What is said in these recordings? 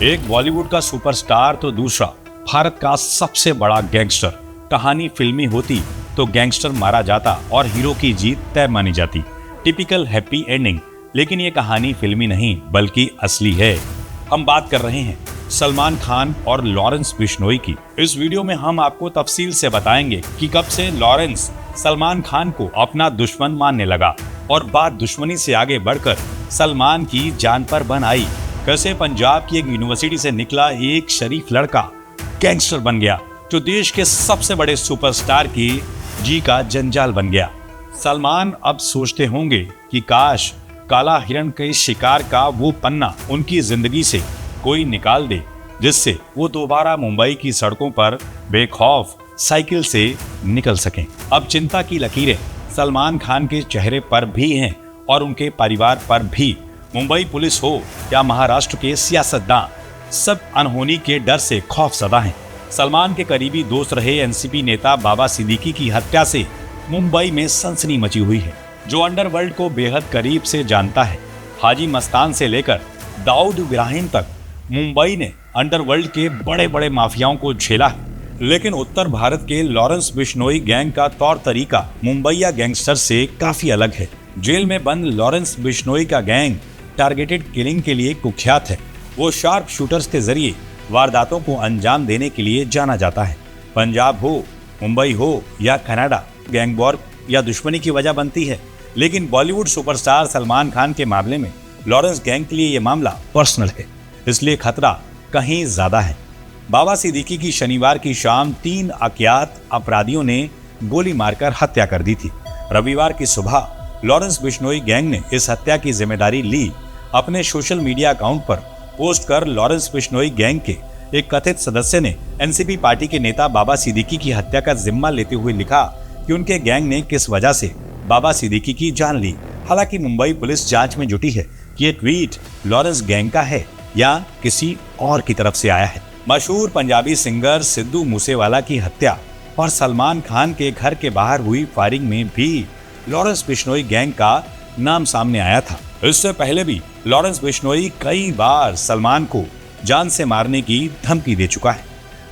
एक बॉलीवुड का सुपरस्टार तो दूसरा भारत का सबसे बड़ा गैंगस्टर। कहानी फिल्मी होती तो गैंगस्टर मारा जाता और हीरो की जीत तय मानी जाती। टिपिकल हैप्पी एंडिंग, लेकिन ये कहानी फिल्मी नहीं बल्कि असली है। हम बात कर रहे हैं सलमान खान और लॉरेंस बिश्नोई की। इस वीडियो में हम आपको तफसील से बताएंगे कि कब से लॉरेंस सलमान खान को अपना दुश्मन मानने लगा और बात दुश्मनी से आगे बढ़कर सलमान की जान पर बन आई। कैसे पंजाब की एक यूनिवर्सिटी से निकला एक शरीफ लड़का गैंगस्टर बन गया जो देश के सबसे बड़े सुपरस्टार की जी का जंजाल बन गया। सलमान अब सोचते होंगे कि काश काला हिरण के शिकार का वो पन्ना उनकी जिंदगी से कोई निकाल दे, जिससे वो दोबारा मुंबई की सड़कों पर बेखौफ साइकिल से निकल सकें। अब चिंता की लकीरें सलमान खान के चेहरे पर भी हैं और उनके परिवार पर भी। मुंबई पुलिस हो या महाराष्ट्र के सियासतदान, सब अनहोनी के डर से खौफजदा हैं। सलमान के करीबी दोस्त रहे एनसीपी नेता बाबा सिद्दीकी की हत्या से मुंबई में सनसनी मची हुई है। जो अंडरवर्ल्ड को बेहद करीब से जानता है, हाजी मस्तान से लेकर दाऊद इब्राहिम तक, मुंबई ने अंडरवर्ल्ड के बड़े बड़े माफियाओं को झेला है। लेकिन उत्तर भारत के लॉरेंस बिश्नोई गैंग का तौर तरीका मुंबईया गैंगस्टर से काफी अलग है। जेल में बंद लॉरेंस बिश्नोई का गैंग टारगेटेड किलिंग के लिए कुख्यात है। वो शार्प शूटर्स के जरिए वारदातों को अंजाम देने के लिए जाना जाता है। पंजाब हो, मुंबई हो या कनाडा, गैंग वॉर या दुश्मनी की वजह बनती है। लेकिन बॉलीवुड सुपरस्टार सलमान खान के मामले में लॉरेंस गैंग के लिए ये मामला पर्सनल है, इसलिए खतरा कहीं ज्यादा है। बाबा सिद्दीकी की शनिवार की शाम 3 अज्ञात अपराधियों ने गोली मारकर हत्या कर दी थी। रविवार की सुबह लॉरेंस बिश्नोई गैंग ने इस हत्या की जिम्मेदारी ली। अपने सोशल मीडिया अकाउंट पर पोस्ट कर लॉरेंस बिश्नोई गैंग के एक कथित सदस्य ने एनसीपी पार्टी के नेता बाबा सिद्दीकी की हत्या का जिम्मा लेते हुए लिखा कि उनके गैंग ने किस वजह से बाबा सिद्दीकी की जान ली। हालांकि मुंबई पुलिस जांच में जुटी है कि ये ट्वीट लॉरेंस गैंग का है या किसी और की तरफ से आया है। मशहूर पंजाबी सिंगर सिद्धू मूसेवाला की हत्या और सलमान खान के घर के बाहर हुई फायरिंग में भी लॉरेंस बिश्नोई गैंग का नाम सामने आया था। इससे पहले भी लॉरेंस बिश्नोई कई बार सलमान को जान से मारने की धमकी दे चुका है।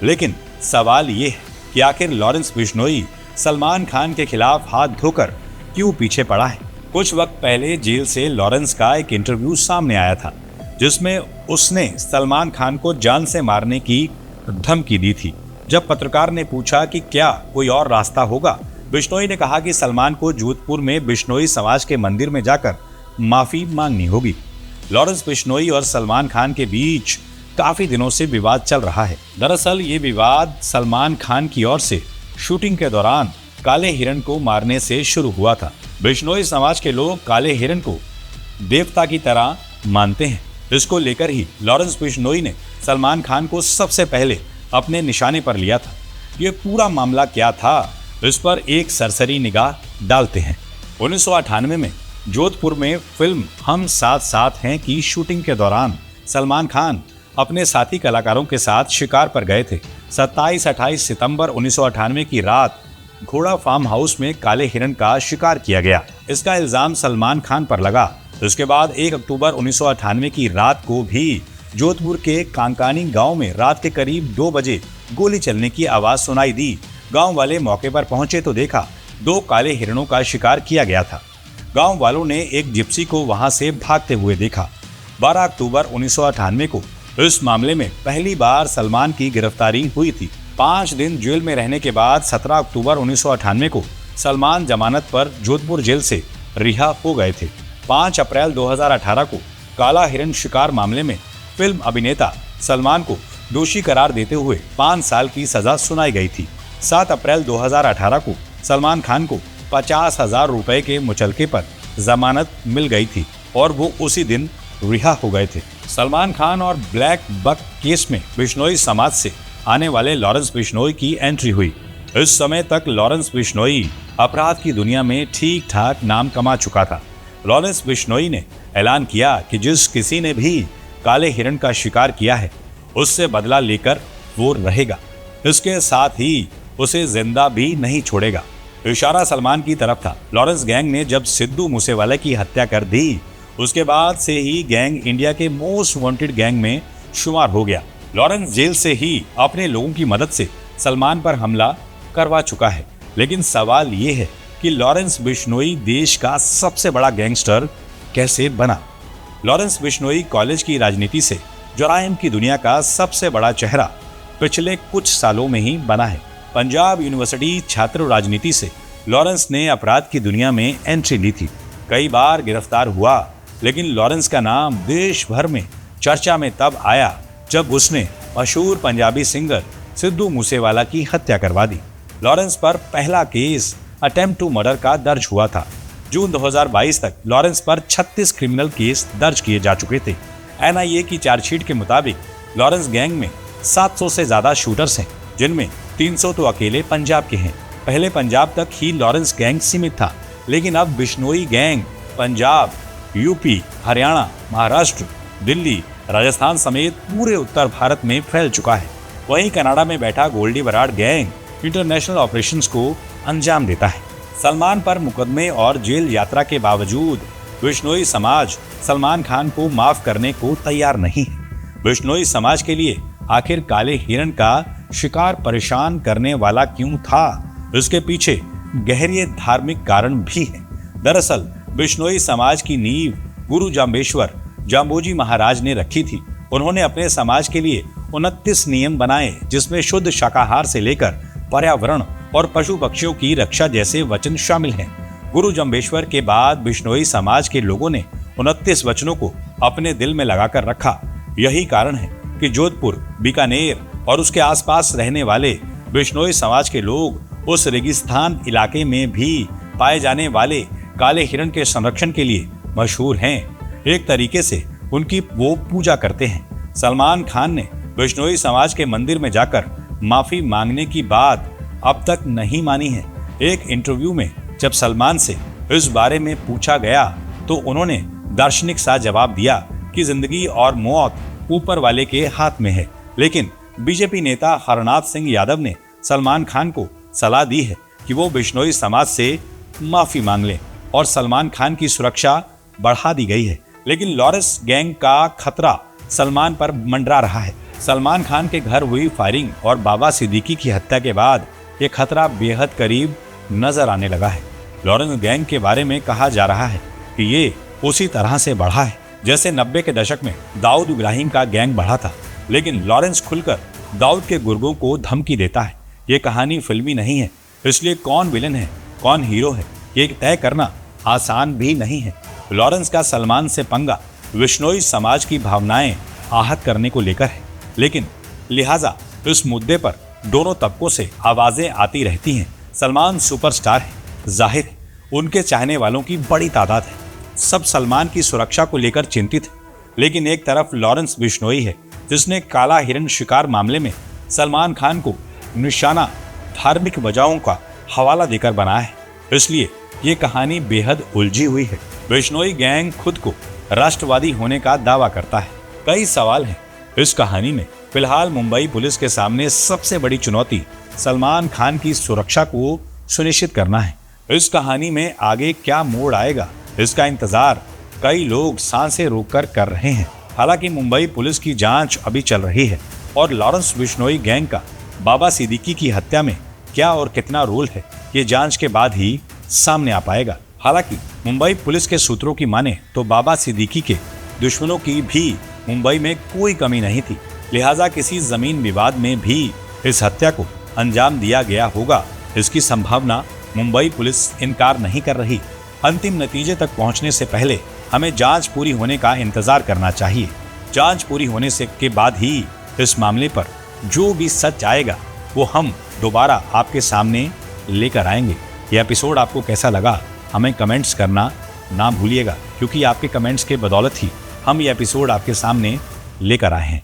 लेकिन सवाल ये है कि आखिर लॉरेंस बिश्नोई सलमान खान के खिलाफ हाथ धोकर क्यों पीछे पड़ा है। कुछ वक्त पहले जेल से लॉरेंस का एक इंटरव्यू सामने आया था जिसमें उसने सलमान खान को जान से मारने की धमकी दी थी। जब पत्रकार ने पूछा कि क्या कोई और रास्ता होगा, बिश्नोई ने कहा कि सलमान को जोधपुर में बिश्नोई समाज के मंदिर में जाकर माफी मांगनी होगी। लॉरेंस बिश्नोई और सलमान खान के बीच काफी दिनों से विवाद चल रहा है। दरअसल ये विवाद सलमान खान की ओर से शूटिंग के दौरान काले हिरण को मारने से शुरू हुआ था। बिश्नोई समाज के लोग काले हिरण को देवता की तरह मानते हैं। इसको लेकर ही लॉरेंस बिश्नोई ने सलमान खान को सबसे पहले अपने निशाने पर लिया था। ये पूरा मामला क्या था, इस पर एक सरसरी निगाह डालते हैं। 1998 में जोधपुर में फिल्म हम साथ साथ हैं की शूटिंग के दौरान सलमान खान अपने साथी कलाकारों के साथ शिकार पर गए थे। 27-28 सितंबर 1998 की रात घोड़ा फार्म हाउस में काले हिरण का शिकार किया गया। इसका इल्जाम सलमान खान पर लगा। इसके बाद 1 अक्टूबर 1998 की रात को भी जोधपुर के कांकानी गांव में रात के करीब 2 बजे गोली चलने की आवाज सुनाई दी। गांव वाले मौके पर पहुंचे तो देखा 2 काले हिरणों का शिकार किया गया था। गांव वालों ने एक जिप्सी को वहां से भागते हुए देखा। 12 अक्टूबर 1998 को इस मामले में पहली बार सलमान की गिरफ्तारी हुई थी। 5 दिन जेल में रहने के बाद 17 अक्टूबर 1998 को सलमान जमानत पर जोधपुर जेल से रिहा हो गए थे। 5 अप्रैल 2018 को काला हिरण शिकार मामले में फिल्म अभिनेता सलमान को दोषी करार देते हुए 5 साल की सजा सुनाई गई थी। 7 अप्रैल 2018 को सलमान खान को 50,000 रुपए के मुचलके पर जमानत मिल गई थी और वो उसी दिन रिहा हो गए थे। सलमान खान और ब्लैक बक केस में बिश्नोई समाज से आने वाले लॉरेंस बिश्नोई की एंट्री हुई। इस समय तक लॉरेंस बिश्नोई अपराध की दुनिया में ठीक ठाक नाम कमा चुका था। लॉरेंस बिश्नोई ने ऐलान किया कि जिस किसी ने भी काले हिरण का शिकार किया है उससे बदला लेकर वो रहेगा। इसके साथ ही उसे जिंदा भी नहीं छोड़ेगा। इशारा सलमान की तरफ था। लॉरेंस गैंग ने जब सिद्धू मूसेवाला की हत्या कर दी उसके बाद से ही गैंग इंडिया के मोस्ट वांटेड गैंग में शुमार हो गया। लॉरेंस जेल से ही अपने लोगों की मदद से सलमान पर हमला करवा चुका है। लेकिन सवाल ये है कि लॉरेंस बिश्नोई देश का सबसे बड़ा गैंगस्टर कैसे बना। लॉरेंस बिश्नोई कॉलेज की राजनीति से जुराइम की दुनिया का सबसे बड़ा चेहरा पिछले कुछ सालों में ही बना है। पंजाब यूनिवर्सिटी छात्र राजनीति से लॉरेंस ने अपराध की दुनिया में एंट्री ली थी। कई बार गिरफ्तार हुआ, लेकिन लॉरेंस का नाम देश भर में चर्चा में तब आया जब उसने मशहूर पंजाबी सिंगर सिद्धू मूसेवाला की हत्या करवा दी। लॉरेंस पर पहला केस अटेम्प्ट टू मर्डर का दर्ज हुआ था। जून 2022 तक लॉरेंस पर 36 क्रिमिनल केस दर्ज किए जा चुके थे। एनआईए की चार्जशीट के मुताबिक लॉरेंस गैंग में 700 से ज्यादा शूटर्स हैं, जिनमें 300 तो अकेले पंजाब के हैं। पहले पंजाब तक ही लॉरेंस गैंग सीमित था, लेकिन अब बिश्नोई गैंग पंजाब, यूपी, हरियाणा, महाराष्ट्र, दिल्ली, राजस्थान समेत पूरे उत्तर भारत में फैल चुका है। वहीं कनाडा में बैठा Goldy Brar gang international operations को अंजाम देता है। सलमान पर मुकदमे और जेल यात्रा के बावजूद बिश्नोई समाज सलमान खान को माफ करने को तैयार नहीं है। बिश्नोई समाज के लिए आखिर काले हिरण का शिकार परेशान करने वाला क्यों था, इसके पीछे गहरे धार्मिक कारण भी है। दरअसल बिश्नोई समाज की नींव गुरु जाम्बेश्वर जाम्बोजी महाराज ने रखी थी। उन्होंने अपने समाज के लिए 29 नियम बनाए, जिसमें शुद्ध शाकाहार से लेकर पर्यावरण और पशु पक्षियों की रक्षा जैसे वचन शामिल हैं। गुरु जम्बेश्वर के बाद बिश्नोई समाज के लोगों ने 29 वचनों को अपने दिल में लगाकर रखा। यही कारण है कि जोधपुर, बीकानेर और उसके आसपास रहने वाले बिश्नोई समाज के लोग उस रेगिस्तान इलाके में भी पाए जाने वाले काले हिरण के संरक्षण के लिए मशहूर हैं। एक तरीके से उनकी वो पूजा करते हैं। सलमान खान ने बिश्नोई समाज के मंदिर में जाकर माफी मांगने की बात अब तक नहीं मानी है। एक इंटरव्यू में जब सलमान से इस बारे में पूछा गया तो उन्होंने दार्शनिक सा जवाब दिया कि जिंदगी और मौत ऊपर वाले के हाथ में है। लेकिन बीजेपी नेता हरनाथ सिंह यादव ने सलमान खान को सलाह दी है कि वो बिश्नोई समाज से माफी मांग लें और सलमान खान की सुरक्षा बढ़ा दी गई है। लेकिन लॉरेंस गैंग का खतरा सलमान पर मंडरा रहा है। सलमान खान के घर हुई फायरिंग और बाबा सिद्दीकी की हत्या के बाद ये खतरा बेहद करीब नजर आने लगा है। लॉरेंस गैंग के बारे में कहा जा रहा है कि ये उसी तरह से बढ़ा है जैसे 90 के दशक में दाऊद इब्राहिम का गैंग बढ़ा था। लेकिन लॉरेंस खुलकर दाऊद के गुर्गों को धमकी देता है। ये कहानी फिल्मी नहीं है, इसलिए कौन विलन है कौन हीरो है ये तय करना आसान भी नहीं है। लॉरेंस का सलमान से पंगा बिश्नोई समाज की भावनाएं आहत करने को लेकर है, लेकिन लिहाजा इस मुद्दे पर दोनों तबकों से आवाजें आती रहती हैं। सलमान सुपरस्टार है, जाहिर है उनके चाहने वालों की बड़ी तादाद है। सब सलमान की सुरक्षा को लेकर चिंतित है, लेकिन एक तरफ लॉरेंस बिश्नोई है जिसने काला हिरण शिकार मामले में सलमान खान को निशाना धार्मिक वजहों का हवाला देकर बनाया है। इसलिए ये कहानी बेहद उलझी हुई है। बिश्नोई गैंग खुद को राष्ट्रवादी होने का दावा करता है। कई सवाल हैं इस कहानी में। फिलहाल मुंबई पुलिस के सामने सबसे बड़ी चुनौती सलमान खान की सुरक्षा को सुनिश्चित करना है। इस कहानी में आगे क्या मोड़ आएगा, इसका इंतजार कई लोग सांसें रोककर कर रहे हैं। हालांकि मुंबई पुलिस की जांच अभी चल रही है और लॉरेंस बिश्नोई गैंग का बाबा सिद्दीकी की हत्या में क्या और कितना रोल है, ये जांच के बाद ही सामने आ पाएगा। हालांकि मुंबई पुलिस के सूत्रों की माने तो बाबा सिद्दीकी के दुश्मनों की भी मुंबई में कोई कमी नहीं थी, लिहाजा किसी जमीन विवाद में भी इस हत्या को अंजाम दिया गया होगा। इसकी संभावना मुंबई पुलिस इनकार नहीं कर रही। अंतिम नतीजे तक पहुंचने से पहले हमें जांच पूरी होने का इंतजार करना चाहिए। जांच पूरी होने से के बाद ही इस मामले पर जो भी सच आएगा वो हम दोबारा आपके सामने लेकर आएंगे। यह एपिसोड आपको कैसा लगा हमें कमेंट्स करना ना भूलिएगा, क्योंकि आपके कमेंट्स के बदौलत ही हम ये एपिसोड आपके सामने लेकर आए हैं।